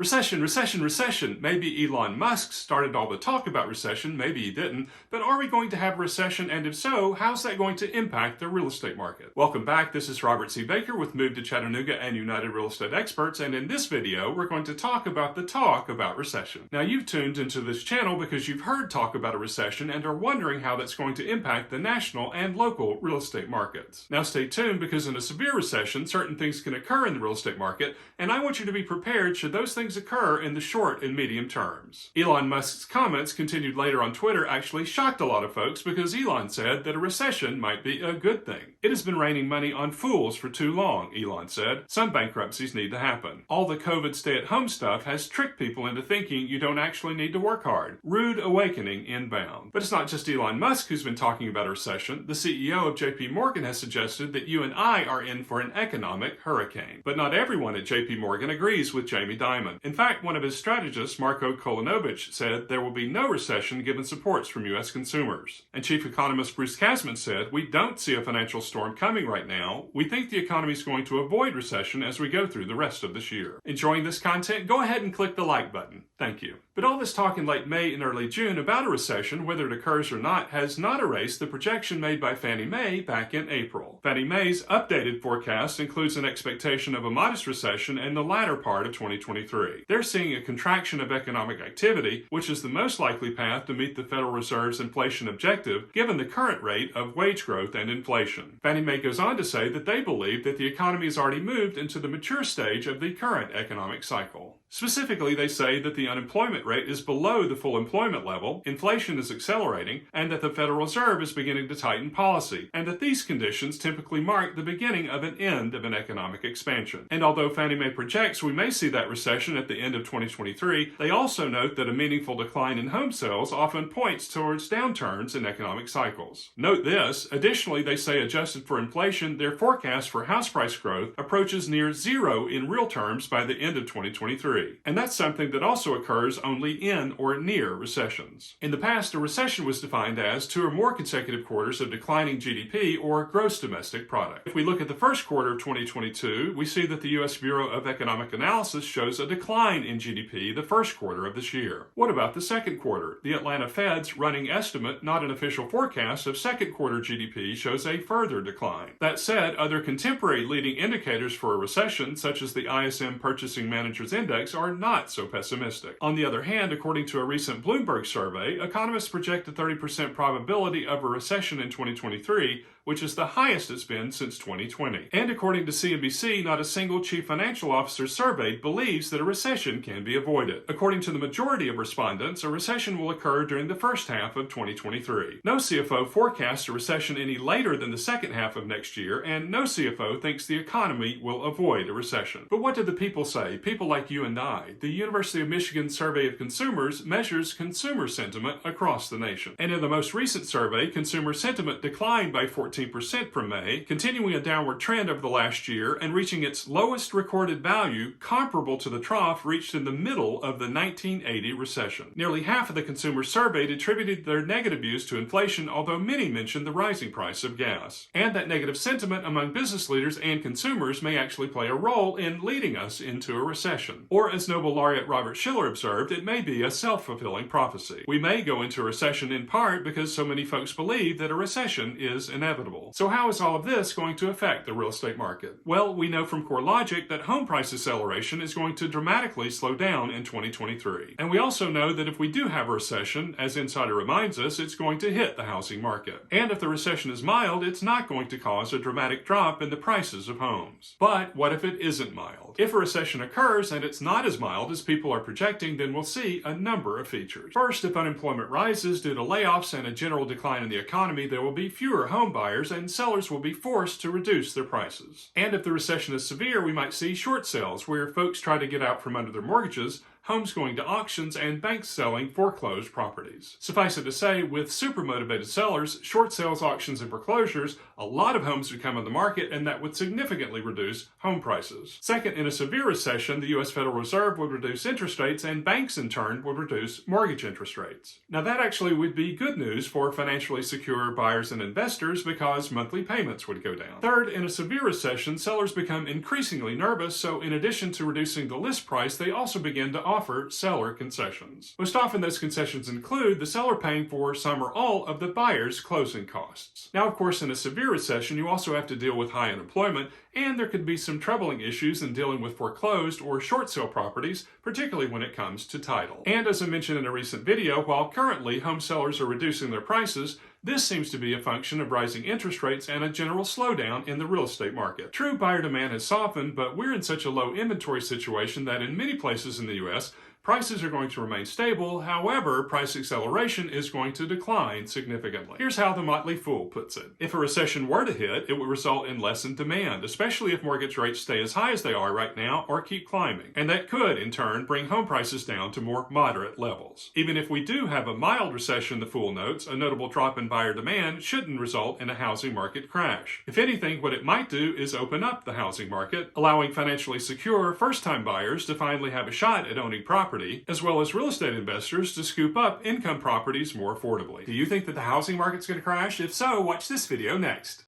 Recession, recession, recession. Maybe Elon Musk started all the talk about recession, maybe he didn't, but are we going to have a recession, and if so, how's that going to impact the real estate market? Welcome back, this is Robert C. Baker with Move to Chattanooga and United Real Estate Experts, and in this video, we're going to talk about the talk about recession. Now, you've tuned into this channel because you've heard talk about a recession and are wondering how that's going to impact the national and local real estate markets. Now, stay tuned because in a severe recession, certain things can occur in the real estate market, and I want you to be prepared should those things occur in the short and medium terms. Elon Musk's comments continued later on Twitter actually shocked a lot of folks because Elon said that a recession might be a good thing. It has been raining money on fools for too long, Elon said. Some bankruptcies need to happen. All the COVID stay-at-home stuff has tricked people into thinking you don't actually need to work hard. Rude awakening inbound. But it's not just Elon Musk who's been talking about a recession. The CEO of JP Morgan has suggested that you and I are in for an economic hurricane. But not everyone at JP Morgan agrees with Jamie Dimon. In fact, one of his strategists, Marko Kolonovich, said there will be no recession given supports from U.S. consumers. And Chief Economist Bruce Kasman said, we don't see a financial storm coming right now. We think the economy is going to avoid recession as we go through the rest of this year. Enjoying this content? Go ahead and click the like button. Thank you. But all this talk in late May and early June about a recession, whether it occurs or not, has not erased the projection made by Fannie Mae back in April. Fannie Mae's updated forecast includes an expectation of a modest recession in the latter part of 2023. They're seeing a contraction of economic activity, which is the most likely path to meet the Federal Reserve's inflation objective, given the current rate of wage growth and inflation. Fannie Mae goes on to say that they believe that the economy has already moved into the mature stage of the current economic cycle. Specifically, they say that the unemployment rate is below the full employment level, inflation is accelerating, and that the Federal Reserve is beginning to tighten policy, and that these conditions typically mark the beginning of an end of an economic expansion. And although Fannie Mae projects we may see that recession at the end of 2023, they also note that a meaningful decline in home sales often points towards downturns in economic cycles. Note this, additionally, they say adjusted for inflation, their forecast for house price growth approaches near zero in real terms by the end of 2023. And that's something that also occurs only in or near recessions. In the past, a recession was defined as 2 or more consecutive quarters of declining GDP or gross domestic product. If we look at the first quarter of 2022, we see that the U.S. Bureau of Economic Analysis shows a decline in GDP the first quarter of this year. What about the second quarter? The Atlanta Fed's running estimate, not an official forecast, of second quarter GDP shows a further decline. That said, other contemporary leading indicators for a recession, such as the ISM Purchasing Managers Index, are not so pessimistic. On the other hand, according to a recent Bloomberg survey, economists project a 30% probability of a recession in 2023, which is the highest it's been since 2020. And according to CNBC, not a single chief financial officer surveyed believes that a recession can be avoided. According to the majority of respondents, a recession will occur during the first half of 2023. No CFO forecasts a recession any later than the second half of next year, and no CFO thinks the economy will avoid a recession. But what do the people say? People like you and I. The University of Michigan Survey of Consumers measures consumer sentiment across the nation. And in the most recent survey, consumer sentiment declined by 14% from May, continuing a downward trend over the last year and reaching its lowest recorded value comparable to the trough reached in the middle of the 1980 recession. Nearly half of the consumers surveyed attributed their negative views to inflation, although many mentioned the rising price of gas. And that negative sentiment among business leaders and consumers may actually play a role in leading us into a recession. Or as Nobel laureate Robert Shiller observed, it may be a self-fulfilling prophecy. We may go into a recession in part because so many folks believe that a recession is inevitable. So how is all of this going to affect the real estate market? Well, we know from CoreLogic that home price acceleration is going to dramatically slow down in 2023. And we also know that if we do have a recession, as Insider reminds us, it's going to hit the housing market. And if the recession is mild, it's not going to cause a dramatic drop in the prices of homes. But what if it isn't mild? If a recession occurs and it's not as mild as people are projecting, then we'll see a number of features. First, if unemployment rises due to layoffs and a general decline in the economy, there will be fewer home buyers and sellers will be forced to reduce their prices. And if the recession is severe, we might see short sales where folks try to get out from under their mortgages, homes going to auctions, and banks selling foreclosed properties. Suffice it to say, with super motivated sellers, short sales, auctions, and foreclosures, a lot of homes would come on the market, and that would significantly reduce home prices. Second, in a severe recession, the U.S. Federal Reserve would reduce interest rates, and banks in turn would reduce mortgage interest rates. Now that actually would be good news for financially secure buyers and investors because monthly payments would go down. Third, in a severe recession, sellers become increasingly nervous, so in addition to reducing the list price, they also begin to offer seller concessions. Most often those concessions include the seller paying for some or all of the buyer's closing costs. Now, of course, in a severe recession, you also have to deal with high unemployment, and there could be some troubling issues in dealing with foreclosed or short sale properties, particularly when it comes to title. And as I mentioned in a recent video, while currently home sellers are reducing their prices, this seems to be a function of rising interest rates and a general slowdown in the real estate market. True, buyer demand has softened, but we're in such a low inventory situation that in many places in the U.S., prices are going to remain stable. However, price acceleration is going to decline significantly. Here's how the Motley Fool puts it. If a recession were to hit, it would result in lessened demand, especially if mortgage rates stay as high as they are right now or keep climbing. And that could, in turn, bring home prices down to more moderate levels. Even if we do have a mild recession, the Fool notes, a notable drop in buyer demand shouldn't result in a housing market crash. If anything, what it might do is open up the housing market, allowing financially secure first-time buyers to finally have a shot at owning property, as well as real estate investors to scoop up income properties more affordably. Do you think that the housing market's going to crash? If so, watch this video next.